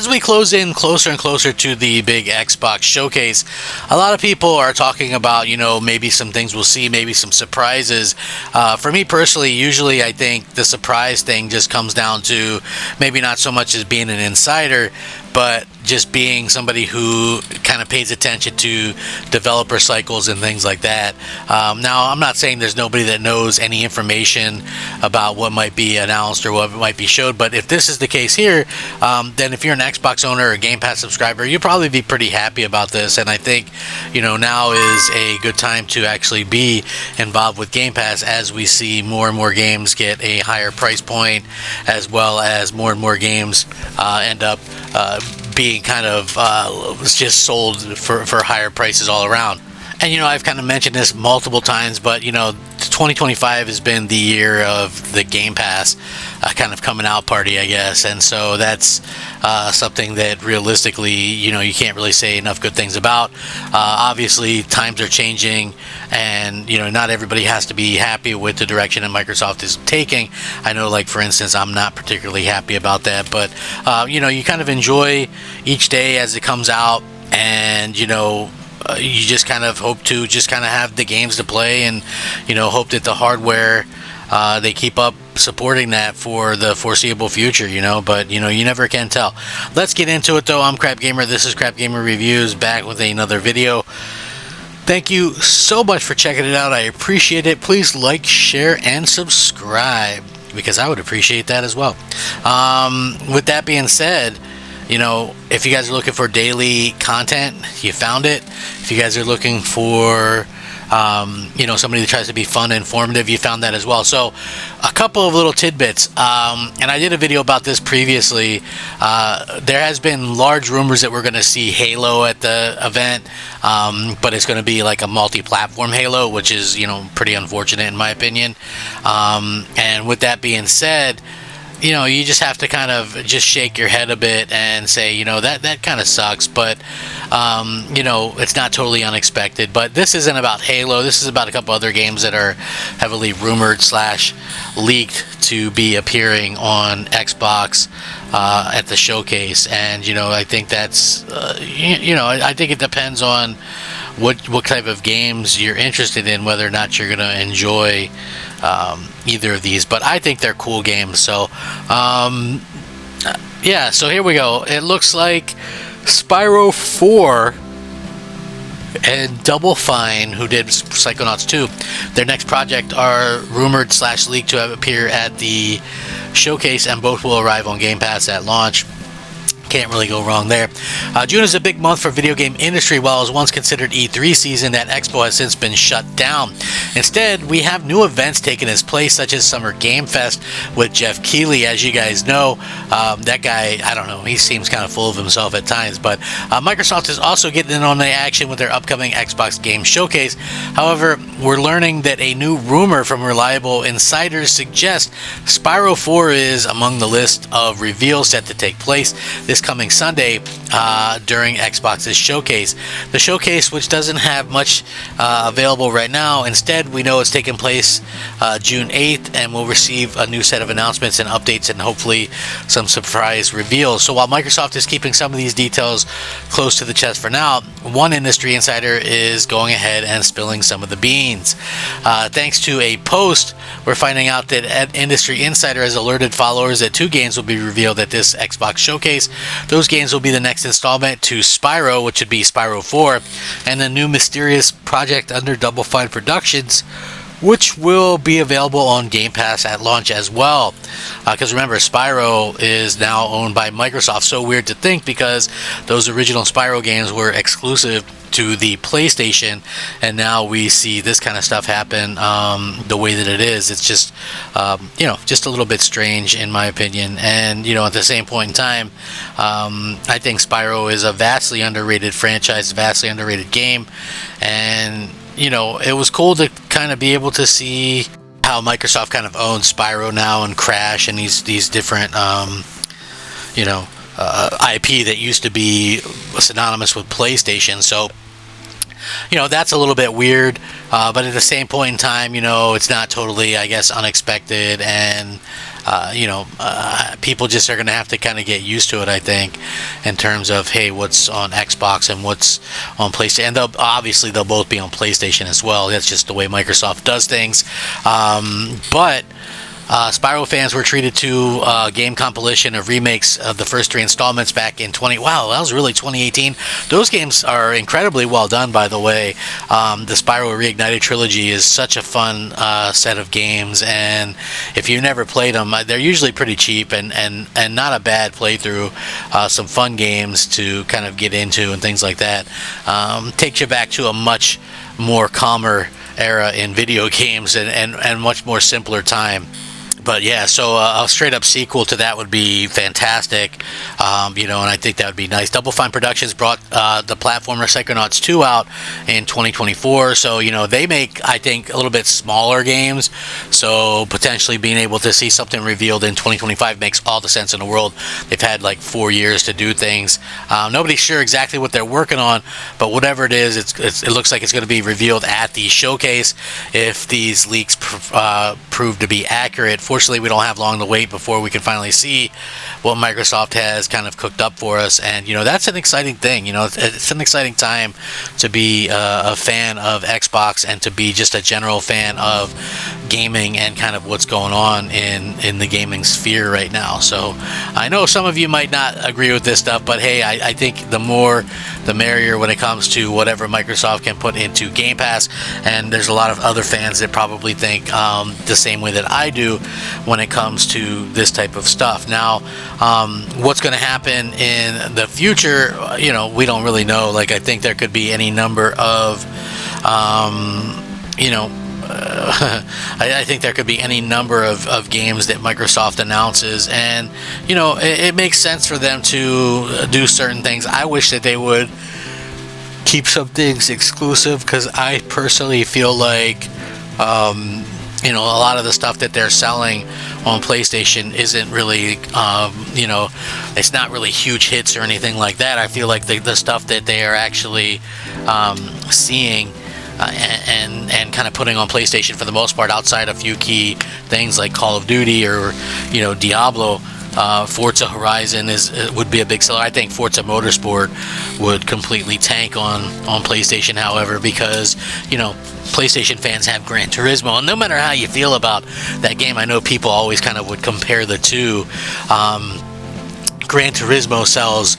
as we close in closer and closer to the big Xbox showcase, a lot of people are talking about, maybe some things we'll see, maybe some surprises. For me personally, usually I think the surprise thing just comes down to maybe not so much as being an insider, but just being somebody who kind of pays attention to developer cycles and things like that. Now, I'm not saying there's nobody that knows any information about what might be announced or what might be showed, but if this is the case here, then if you're an Xbox owner or a Game Pass subscriber, you'll probably be pretty happy about this. And I think, now is a good time to actually be involved with Game Pass as we see more and more games get a higher price point, as well as more and more games end up being kind of just sold for higher prices all around. And I've kind of mentioned this multiple times, but 2025 has been the year of the Game Pass kind of coming out party, I guess. And so that's something that realistically, you can't really say enough good things about. Obviously, times are changing, and not everybody has to be happy with the direction that Microsoft is taking. I know, like, for instance, I'm not particularly happy about that, but you kind of enjoy each day as it comes out, and you just kind of hope to just kind of have the games to play, and hope that the hardware they keep up supporting that for the foreseeable future, but you never can tell. Let's get into it though. I'm Crap Gamer. This is Crap Gamer Reviews, back with another video. Thank you so much for checking it out. I appreciate it. Please like, share, and subscribe, because I would appreciate that as well. With that being said, if you guys are looking for daily content, you found it. If you guys are looking for, somebody that tries to be fun and informative, you found that as well. So, a couple of little tidbits. And I did a video about this previously. There has been large rumors that we're going to see Halo at the event, but it's going to be like a multi-platform Halo, which is, pretty unfortunate in my opinion. And with that being said, you just have to kind of just shake your head a bit and say, that kind of sucks, but, it's not totally unexpected. But this isn't about Halo. This is about a couple other games that are heavily rumored / leaked to be appearing on Xbox at the showcase. And, I think that's, I think it depends on what type of games you're interested in, whether or not you're going to enjoy either of these. But I think they're cool games. So yeah, so here we go. It looks like Spyro 4 and Double Fine, who did Psychonauts 2, their next project are rumored / leaked to appear at the showcase, and both will arrive on Game Pass at launch. Can't really go wrong there. June is a big month for video game industry. While it was once considered E3 season, that expo has since been shut down. Instead, we have new events taking its place, such as Summer Game Fest with Jeff Keighley. As you guys know, that guy, I don't know, he seems kind of full of himself at times, but Microsoft is also getting in on the action with their upcoming Xbox Game Showcase. However, we're learning that a new rumor from reliable insiders suggests Spyro 4 is among the list of reveals set to take place this coming Sunday during Xbox's showcase. The showcase, which doesn't have much available right now, instead we know it's taking place June 8th, and we'll receive a new set of announcements and updates, and hopefully some surprise reveals. So while Microsoft is keeping some of these details close to the chest for now, one industry insider is going ahead and spilling some of the beans. Thanks to a post, we're finding out that an industry insider has alerted followers that 2 games will be revealed at this Xbox showcase. Those games will be the next installment to Spyro, which would be Spyro 4, and the new mysterious project under Double Fine Productions, which will be available on Game Pass at launch as well. Because remember, Spyro is now owned by Microsoft. So weird to think, because those original Spyro games were exclusive to the PlayStation, and now we see this kind of stuff happen the way that it is. It's just just a little bit strange in my opinion. And at the same point in time, I think Spyro is a vastly underrated franchise, vastly underrated game, and it was cool to kind of be able to see how Microsoft kind of owns Spyro now, and Crash, and these different IP that used to be synonymous with PlayStation. So That's a little bit weird, but at the same point in time, it's not totally, I guess, unexpected, and people just are going to have to kind of get used to it, I think, in terms of, hey, what's on Xbox and what's on PlayStation. And they'll both be on PlayStation as well. That's just the way Microsoft does things. But Spyro fans were treated to a game compilation of remakes of the first 3 installments back in Wow, that was really 2018. Those games are incredibly well done, by the way. The Spyro Reignited trilogy is such a fun set of games, and if you've never played them, they're usually pretty cheap and not a bad playthrough. Some fun games to kind of get into and things like that. Takes you back to a much more calmer era in video games and much more simpler time. But yeah, so a straight up sequel to that would be fantastic, and I think that would be nice. Double Fine Productions brought the platformer Psychonauts 2 out in 2024, so they make, I think, a little bit smaller games, so potentially being able to see something revealed in 2025 makes all the sense in the world. They've had like 4 years to do things. Nobody's sure exactly what they're working on, but whatever it is, it looks like it's going to be revealed at the showcase if these leaks prove to be accurate. Fortunately, we don't have long to wait before we can finally see what Microsoft has kind of cooked up for us, and that's an exciting thing. It's an exciting time to be a fan of Xbox and to be just a general fan of gaming and kind of what's going on in the gaming sphere right now. So I know some of you might not agree with this stuff, but hey, I think the more the merrier when it comes to whatever Microsoft can put into Game Pass, and there's a lot of other fans that probably think the same way that I do when it comes to this type of stuff. Now, what's going to happen in the future, we don't really know. Like, I think there could be any number of, I think there could be any number of games that Microsoft announces, and it makes sense for them to do certain things. I wish that they would keep some things exclusive, because I personally feel like a lot of the stuff that they're selling on PlayStation isn't really, it's not really huge hits or anything like that. I feel like the stuff that they are actually seeing and kind of putting on PlayStation for the most part, outside a few key things like Call of Duty or Diablo, Forza Horizon would be a big seller. I think Forza Motorsport would completely tank on PlayStation, however, because PlayStation fans have Gran Turismo, and no matter how you feel about that game, I know people always kind of would compare the two. Gran Turismo sells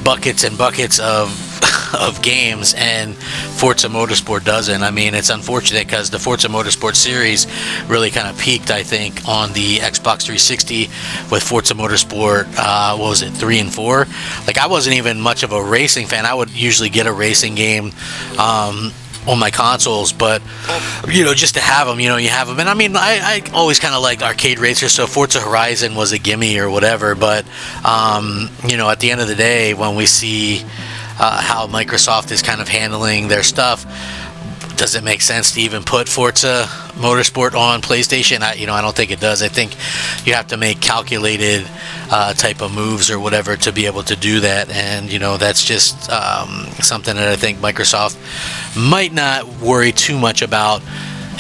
buckets and buckets of games, and Forza Motorsport doesn't. I mean, it's unfortunate because the Forza Motorsport series really kind of peaked, I think, on the Xbox 360 with Forza Motorsport, 3 and 4. Like, I wasn't even much of a racing fan. I would usually get a racing game on my consoles, but just to have them, you have them. And I mean, I always kind of liked arcade racers, so Forza Horizon was a gimme or whatever. But at the end of the day, when we see how Microsoft is kind of handling their stuff, does it make sense to even put Forza Motorsport on PlayStation? I don't think it does. I think you have to make calculated type of moves or whatever to be able to do that, and that's just something that I think Microsoft might not worry too much about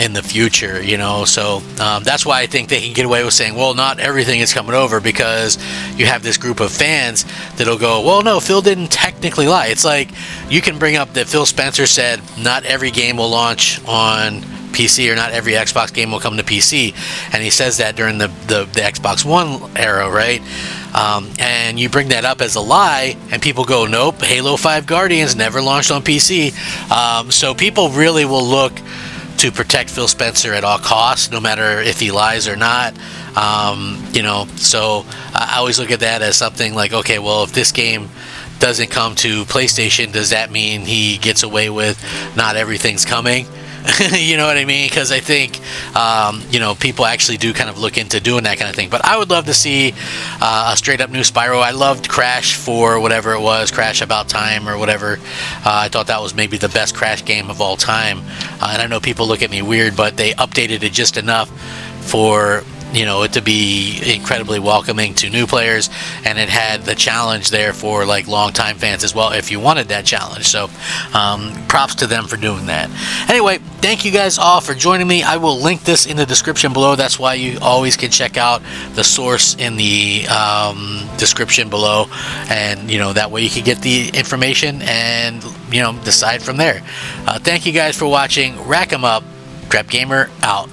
in the future, so that's why I think they can get away with saying, well, not everything is coming over, because you have this group of fans that'll go, well, no, Phil didn't technically lie. It's like, you can bring up that Phil Spencer said not every game will launch on PC, or not every Xbox game will come to PC, and he says that during the Xbox One era, right? And you bring that up as a lie, and people go, nope, Halo 5 Guardians never launched on PC. So people really will look to protect Phil Spencer at all costs, no matter if he lies or not. So I always look at that as something like, okay, well, if this game doesn't come to PlayStation, does that mean he gets away with not everything's coming? You know what I mean? Because I think, people actually do kind of look into doing that kind of thing. But I would love to see a straight-up new Spyro. I loved Crash for whatever it was, Crash About Time or whatever. I thought that was maybe the best Crash game of all time. And I know people look at me weird, but they updated it just enough for you know, it to be incredibly welcoming to new players, and it had the challenge there for like longtime fans as well if you wanted that challenge. So props to them for doing that. Anyway, thank you guys all for joining me. I will link this in the description below. That's why you always can check out the source in the description below, and you know, that way you can get the information and, you know, decide from there. Thank you guys for watching. Rack 'em up. Crap Gamer out.